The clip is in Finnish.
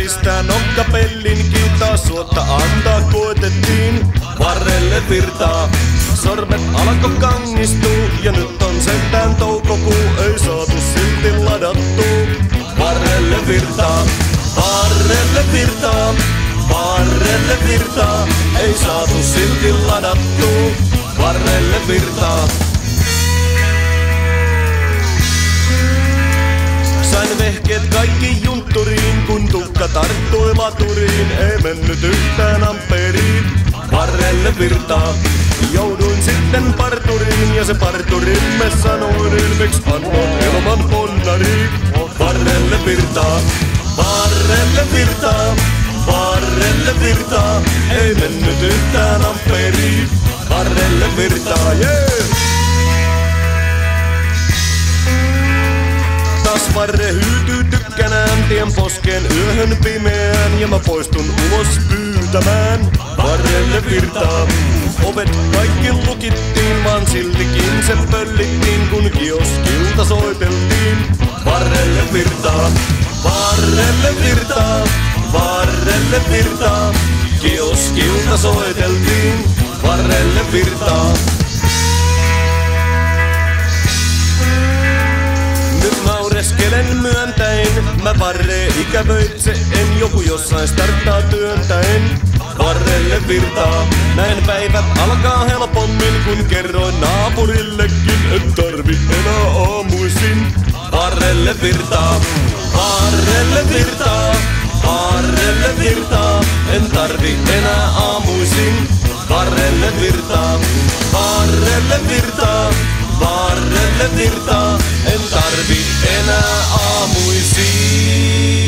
pistää nokkapellinkin, taas suotta antaa koetettiin. Varrelle virtaa, sormet alko kangistuu, ja nyt on sentään toukokuu, ei saatu silti ladattuu. Varrelle virtaa, varrelle virtaa, varrelle virtaa, ei saatu silti ladattuu. Varrelle virtaa. Sain vehkeet kaikki juntturiin, kun tukka tarttui laturiin, ei mennyt yhtään amperiin. Varrelle virtaa, jouduin sitten parturiin, ja se parturimme sanoi, niin miksi annoin ilman ponnariin. Varrelle virtaa, varrelle virtaa, varrelle virtaa, ei mennyt yhtään amperiin. Varrelle virtaa, yeah! Taas varre hyytyy tykkänään, tien poskeen yöhön pimeään, ja mä poistun ulos pyytämään. Varrelle virtaa, ovet kaikki lukittiin, vaan siltikin se pöllittiin, kun kioskilta soiteltiin. Varrelle virtaa, varrelle virtaa, varrelle virtaa, kioskilta soiteltiin. Varrelle virtaa. Nyt naureskelen myöntäen, mä varre ikävöitse en, joku jossain starttaa työntäen. Varrelle virtaa, näin päivät alkaa helpommin, kun kerroin naapurillekin, en tarvi enää aamuisin. Varrelle virtaa, varrelle virtaa, varrelle virtaa, en tarvi enää aamuisin. Varrelle virtaa, varrelle virtaa, varrelle virtaa, en tarvi enää aamuisin.